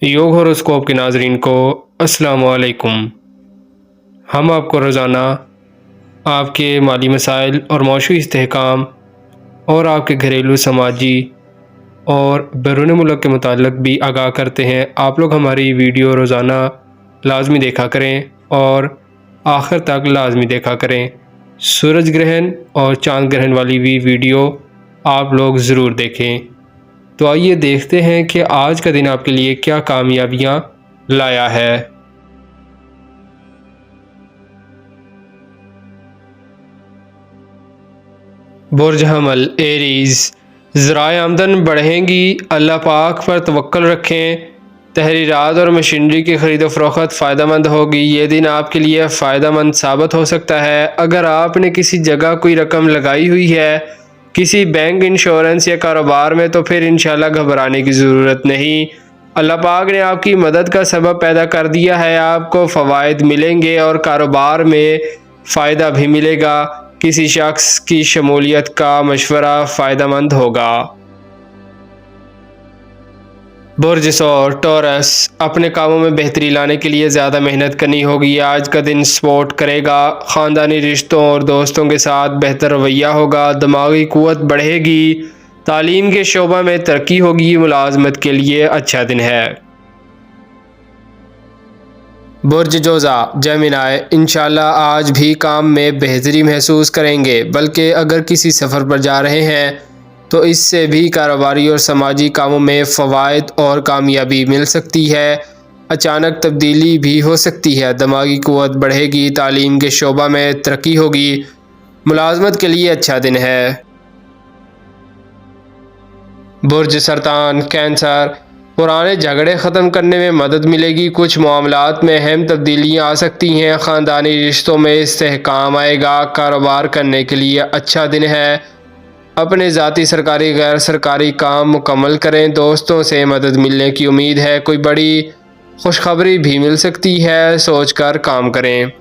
योग होरोस्कोप के नाजरीन को अस्सलाम वालेकुम। हम आपको रोज़ाना आपके माली मसाइल और मौशू इस्तेहकाम और आपके घरेलू समाजी और बैरून मुल्क के मुताल्लिक़ भी आगाह करते हैं। आप लोग हमारी वीडियो रोज़ाना लाजमी देखा करें और आखिर तक लाजमी देखा करें। सूरज ग्रहण और चांद ग्रहण वाली भी वीडियो आप लोग ज़रूर देखें। तो आइए देखते हैं कि आज का दिन आपके लिए क्या कामयाबियां लाया है। बुर्ज हमल एरीज़, ज़राए आमदन बढ़ेंगी। अल्लाह पाक पर तवक्कुल रखें। तहरीरात और मशीनरी की ख़रीद फ़रोख्त फ़ायदेमंद होगी। ये दिन आपके लिए फ़ायदेमंद साबित हो सकता है। अगर आपने किसी जगह कोई रकम लगाई हुई है, किसी बैंक, इंश्योरेंस या कारोबार में, तो फिर इंशाल्लाह घबराने की ज़रूरत नहीं। अल्लाह पाक ने आपकी मदद का सबब पैदा कर दिया है। आपको फ़वाइद मिलेंगे और कारोबार में फ़ायदा भी मिलेगा। किसी शख्स की शमूलियत का मशवरा फ़ायदेमंद होगा। बुर्ज सौर टॉरस, अपने कामों में बेहतरी लाने के लिए ज़्यादा मेहनत करनी होगी। आज का दिन सपोर्ट करेगा। ख़ानदानी रिश्तों और दोस्तों के साथ बेहतर रवैया होगा। दिमागी क़ुव्वत बढ़ेगी। तालीम के शोबा में तरक्की होगी। मुलाजमत के लिए अच्छा दिन है। बुर्ज जोज़ा जेमिनाई, इंशाल्लाह आज भी काम में बेहतरी महसूस करेंगे। बल्कि अगर किसी सफ़र पर जा रहे हैं तो इससे भी कारोबारी और समाजी कामों में फ़वाइद और कामयाबी मिल सकती है। अचानक तब्दीली भी हो सकती है। दिमागी क़ुव्वत बढ़ेगी। तालीम के शोबा में तरक्की होगी। मुलाजमत के लिए अच्छा दिन है। बुर्ज सरतान कैंसर, पुराने झगड़े ख़त्म करने में मदद मिलेगी। कुछ मामलात में अहम तब्दीलियाँ आ सकती हैं। ख़ानदानी रिश्तों में इस्तेहकाम आएगा। कारोबार करने के लिए अच्छा दिन है। अपने ज़ाती, सरकारी, गैर सरकारी काम मुकम्मल करें। दोस्तों से मदद मिलने की उम्मीद है। कोई बड़ी खुशखबरी भी मिल सकती है। सोचकर काम करें।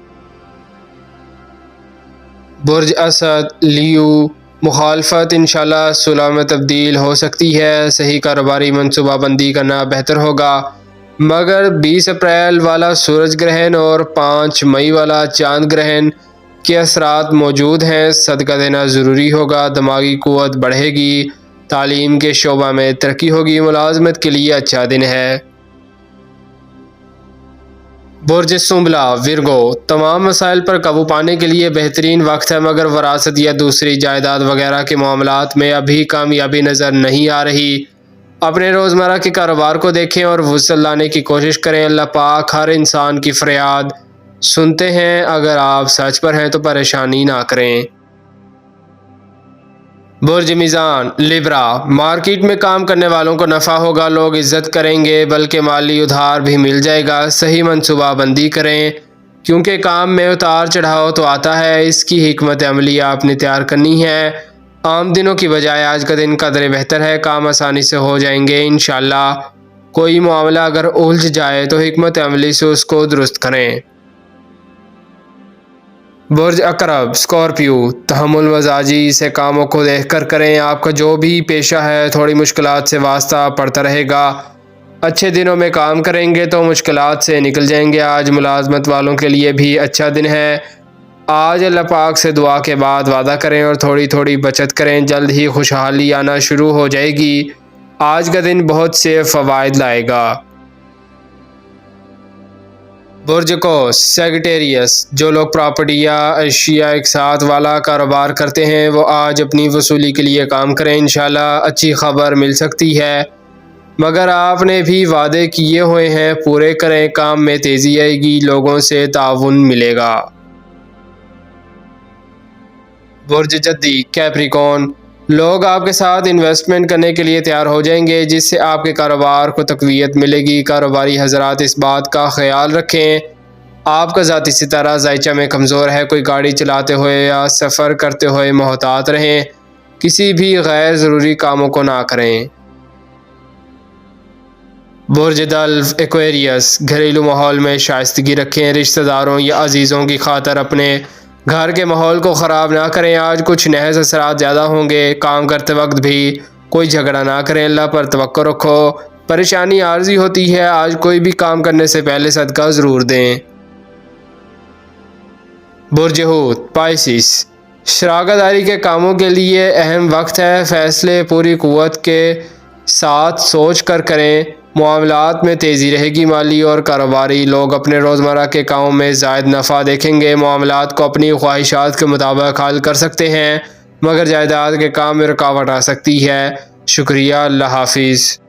बुर्ज असद लियो, मुखालफत इंशाल्लाह सुलह में तब्दील हो सकती है। सही कारोबारी मनसूबाबंदी करना बेहतर होगा। मगर 20 अप्रैल वाला सूरज ग्रहण और 5 मई वाला चांद ग्रहण के असरात मौजूद हैं। सदका देना ज़रूरी होगा। दिमागी क़ुव्वत बढ़ेगी। तालीम के शोबा में तरक्की होगी। मुलाजमत के लिए अच्छा दिन है। बुर्ज सुंबला विरगो, तमाम मसाइल पर काबू पाने के लिए बेहतरीन वक्त है। मगर वरासत या दूसरी जायदाद वगैरह के मामलात में अभी कामयाबी नज़र नहीं आ रही। अपने रोज़मर्रा के कारोबार को देखें और वुसल लाने की कोशिश करें। अल्लाह पाक हर इंसान की फरियाद सुनते हैं। अगर आप सच पर हैं तो परेशानी ना करें। बुर्ज मीज़ान लिब्रा, मार्केट में काम करने वालों को नफ़ा होगा। लोग इज़्ज़त करेंगे, बल्कि माली उधार भी मिल जाएगा। सही मनसूबाबंदी करें, क्योंकि काम में उतार चढ़ाव तो आता है। इसकी हिकमत अमली आपने तैयार करनी है। आम दिनों की बजाय आज का दिन कदर बेहतर है। काम आसानी से हो जाएंगे इंशाल्लाह। कोई मामला अगर उलझ जाए तो हिकमत अमली से उसको दुरुस्त करें। बुर्ज अकरब स्कॉर्पियो, तहम्मुल मजाजी से कामों को देख कर करें। आपका जो भी पेशा है थोड़ी मुश्किलात से वास्ता पड़ता रहेगा। अच्छे दिनों में काम करेंगे तो मुश्किलात से निकल जाएंगे। आज मुलाजमत वालों के लिए भी अच्छा दिन है। आज अल्लाह पाक से दुआ के बाद वादा करें और थोड़ी थोड़ी बचत करें। जल्द ही खुशहाली आना शुरू हो जाएगी। आज का दिन बहुत से फ़वाइद लाएगा। बुर्ज कोस सेगिटेरियस, जो लोग प्रॉपर्टी या अशिया एक साथ वाला कारोबार करते हैं वो आज अपनी वसूली के लिए काम करें। इंशाल्लाह अच्छी खबर मिल सकती है। मगर आपने भी वादे किए हुए हैं, पूरे करें। काम में तेज़ी आएगी। लोगों से ताउन मिलेगा। बुर्ज जद्दी कैप्रिकॉर्न, लोग आपके साथ इन्वेस्टमेंट करने के लिए तैयार हो जाएंगे, जिससे आपके कारोबार को तक़वियत मिलेगी। कारोबारी हजरात इस बात का ख्याल रखें, आपका ज़ाती सितारा ज़ायचा में कमज़ोर है। कोई गाड़ी चलाते हुए या सफ़र करते हुए मोहतात रहें। किसी भी गैर ज़रूरी कामों को ना करें। बुर्ज दल्फ एक्वेरियस, घरेलू माहौल में शाइस्तगी रखें। रिश्तेदारों या अजीज़ों की खातर अपने घर के माहौल को ख़राब ना करें। आज कुछ नहज़ असरात ज़्यादा होंगे। काम करते वक्त भी कोई झगड़ा ना करें। अल्लाह पर तवक्कुल रखो। پریشانی عارضی ہوتی ہے، آج کوئی بھی کام کرنے سے پہلے صدقہ ضرور دیں۔ برج حوت پائسس، شراکت داری کے کاموں کے لیے اہم وقت ہے، فیصلے پوری قوت کے ساتھ سوچ کر کریں، معاملات میں تیزی رہے گی، مالی اور کاروباری لوگ اپنے روزمرہ کے کاموں میں زائد نفع دیکھیں گے، معاملات کو اپنی خواہشات کے مطابق حل کر سکتے ہیں، مگر جائیداد کے کام میں رکاوٹ آ سکتی ہے۔ شکریہ، اللہ حافظ۔